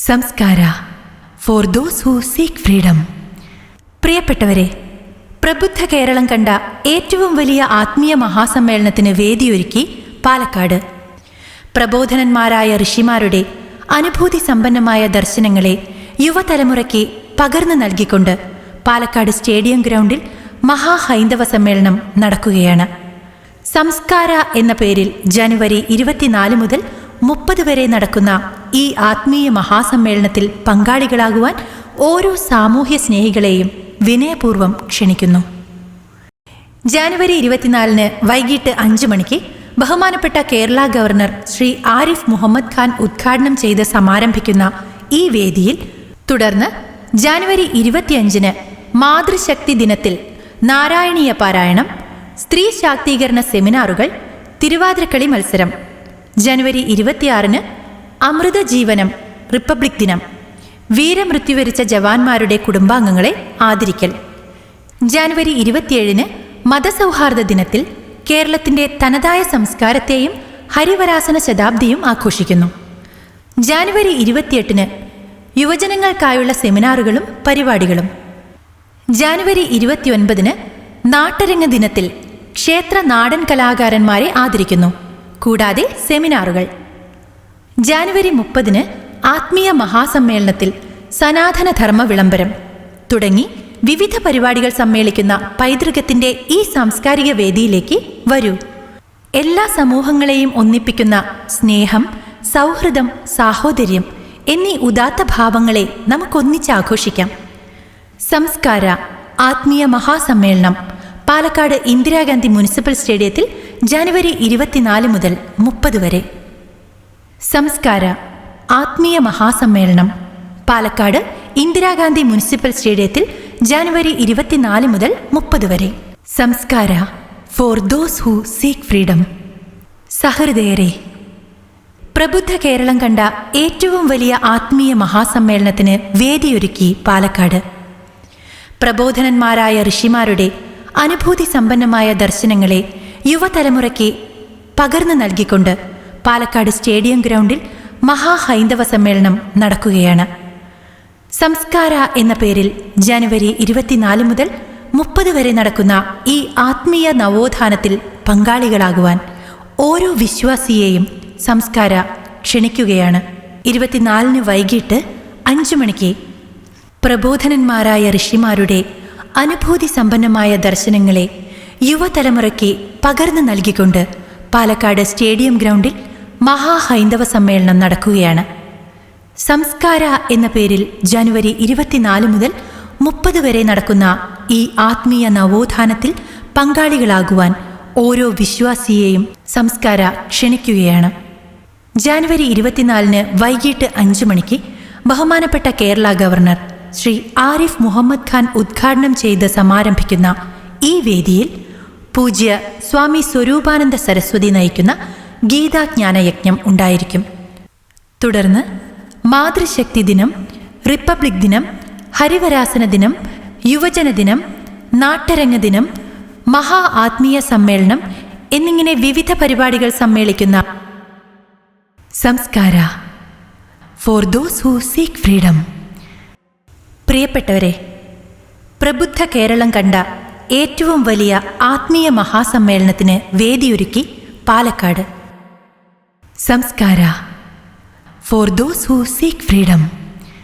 സംസ്കാര for those who seek freedom. പ്രിയപ്പെട്ടവരെ, പ്രബുദ്ധ കേരളം കണ്ട ഏറ്റവും വലിയ ആത്മീയ മഹാസമ്മേളനത്തിന് വേദിയൊരുക്കി പാലക്കാട്. പ്രബോധനന്മാരായ ഋഷിമാരുടെ അനുഭൂതി സമ്പന്നമായ ദർശനങ്ങളെ യുവതലമുറയ്ക്ക് പകർന്നു നൽകിക്കൊണ്ട് പാലക്കാട് സ്റ്റേഡിയം ഗ്രൗണ്ടിൽ മഹാഹൈന്ദവ സമ്മേളനം നടക്കുകയാണ്. സംസ്കാര എന്ന പേരിൽ ജനുവരി 24 മുതൽ 30 വരെ നടക്കുന്ന ഈ ആത്മീയ മഹാസമ്മേളനത്തിൽ പങ്കാളികളാകുവാൻ ഓരോ സാമൂഹ്യ സ്നേഹികളെയും വിനയപൂർവ്വം ക്ഷണിക്കുന്നു. ജനുവരി 24 വൈകിട്ട് 5 മണിക്ക് ബഹുമാനപ്പെട്ട കേരള ഗവർണർ ശ്രീ ആരിഫ് മുഹമ്മദ് ഖാൻ ഉദ്ഘാടനം ചെയ്ത് സമാരംഭിക്കുന്ന ഈ വേദിയിൽ തുടർന്ന് ജനുവരി 25 മാതൃശക്തി ദിനത്തിൽ നാരായണീയ പാരായണം, സ്ത്രീ ശാക്തീകരണ സെമിനാറുകൾ, തിരുവാതിരക്കളി മത്സരം. ജനുവരി 26 അമൃത ജീവനം, റിപ്പബ്ലിക് ദിനം, വീരമൃത്യു വരിച്ച ജവാന്മാരുടെ കുടുംബാംഗങ്ങളെ ആദരിക്കൽ. ജനുവരി 27 മതസൗഹാർദ്ദ ദിനത്തിൽ കേരളത്തിന്റെ തനതായ സംസ്കാരത്തെയും ഹരിവരാസന ശതാബ്ദിയും ആഘോഷിക്കുന്നു. ജനുവരി 28 യുവജനങ്ങൾക്കായുള്ള സെമിനാറുകളും പരിപാടികളും. ജനുവരി 29 നാട്ടരങ്ങ ദിനത്തിൽ ക്ഷേത്ര നാടൻ കലാകാരന്മാരെ ആദരിക്കുന്നു, കൂടാതെ സെമിനാറുകൾ. ജനുവരി 30 ആത്മീയ മഹാസമ്മേളനത്തിൽ സനാതനധർമ്മ വിളംബരം തുടങ്ങി വിവിധ പരിപാടികൾ സമ്മേളിക്കുന്ന പൈതൃകത്തിന്റെ ഈ സാംസ്കാരിക വേദിയിലേക്ക് വരൂ. എല്ലാ സമൂഹങ്ങളെയും ഒന്നിപ്പിക്കുന്ന സ്നേഹം, സൗഹൃദം, സാഹോദര്യം എന്നീ ഉദാത്ത ഭാവങ്ങളെ നമുക്കൊന്നിച്ചാഘോഷിക്കാം. സംസ്കാര ആത്മീയ മഹാസമ്മേളനം പാലക്കാട് ഇന്ദിരാഗാന്ധി മുനിസിപ്പൽ സ്റ്റേഡിയത്തിൽ ജനുവരി 24 മുതൽ 30 വരെ. സംസ്കാര ആത്മീയ മഹാസമ്മേളനം പാലക്കാട് ഇന്ദിരാഗാന്ധി മുനിസിപ്പൽ സ്റ്റേഡിയത്തിൽ ജനുവരി 24 മുതൽ 30 വരെ. Samskara for those who seek freedom. സഹൃദയരെ, പ്രബുദ്ധ കേരളം കണ്ട ഏറ്റവും വലിയ ആത്മീയ മഹാസമ്മേളനത്തിന് വേദിയൊരുക്കി പാലക്കാട്. പ്രബോധനന്മാരായ ഋഷിമാരുടെ അനുഭൂതി സമ്പന്നമായ ദർശനങ്ങളെ യുവതലമുറയ്ക്ക് പകർന്നു നൽകിക്കൊണ്ട് പാലക്കാട് സ്റ്റേഡിയം ഗ്രൗണ്ടിൽ മഹാഹൈന്ദവ സമ്മേളനം നടക്കുകയാണ്. സംസ്കാര എന്ന പേരിൽ ജനുവരി 24 മുതൽ 30 വരെ നടക്കുന്ന ഈ ആത്മീയ നവോത്ഥാനത്തിൽ പങ്കാളികളാകുവാൻ ഓരോ വിശ്വാസിയെയും സംസ്കാര ക്ഷണിക്കുകയാണ്. 24 വൈകിട്ട് 5 മണിക്ക് പ്രബോധനന്മാരായ ഋഷിമാരുടെ അനുഭൂതി സമ്പന്നമായ ദർശനങ്ങളെ യുവതലമുറയ്ക്ക് പകർന്നു നൽകിക്കൊണ്ട് പാലക്കാട് സ്റ്റേഡിയം ഗ്രൗണ്ടിൽ മഹാഹൈന്ദവ സമ്മേളനം നടക്കുകയാണ്. സംസ്കാര എന്ന പേരിൽ ജനുവരി 24 മുതൽ 30 വരെ നടക്കുന്ന ഈ ആത്മീയ നവോത്ഥാനത്തിൽ പങ്കാളികളാകുവാൻ ഓരോ വിശ്വാസിയെയും സംസ്കാര ക്ഷണിക്കുകയാണ്. ജനുവരി 24 വൈകിട്ട് 5 മണിക്ക് ബഹുമാനപ്പെട്ട കേരള ഗവർണർ ശ്രീ ആരിഫ് മുഹമ്മദ് ഖാൻ ഉദ്ഘാടനം ചെയ്ത് സമാരംഭിക്കുന്ന ഈ വേദിയിൽ പൂജ്യ സ്വാമി സ്വരൂപാനന്ദ സരസ്വതി നയിക്കുന്ന ഗീതാജ്ഞാനയജ്ഞം ഉണ്ടായിരിക്കും. തുടർന്ന് മാതൃശക്തി ദിനം, റിപ്പബ്ലിക് ദിനം, ഹരിവരാസന ദിനം, യുവജന ദിനം, നാട്ടരങ്ങ ദിനം, മഹാ ആത്മീയ സമ്മേളനം എന്നിങ്ങനെ വിവിധ പരിപാടികൾ സമ്മേളിക്കുന്ന സംസ്കാര for those who seek freedom. പ്രിയപ്പെട്ടവരെ, പ്രബുദ്ധ കേരളം കണ്ട ഏറ്റവും വലിയ ആത്മീയ മഹാസമ്മേളനത്തിന് വേദിയൊരുക്കി പാലക്കാട്. സംസ്കാര for those who seek freedom.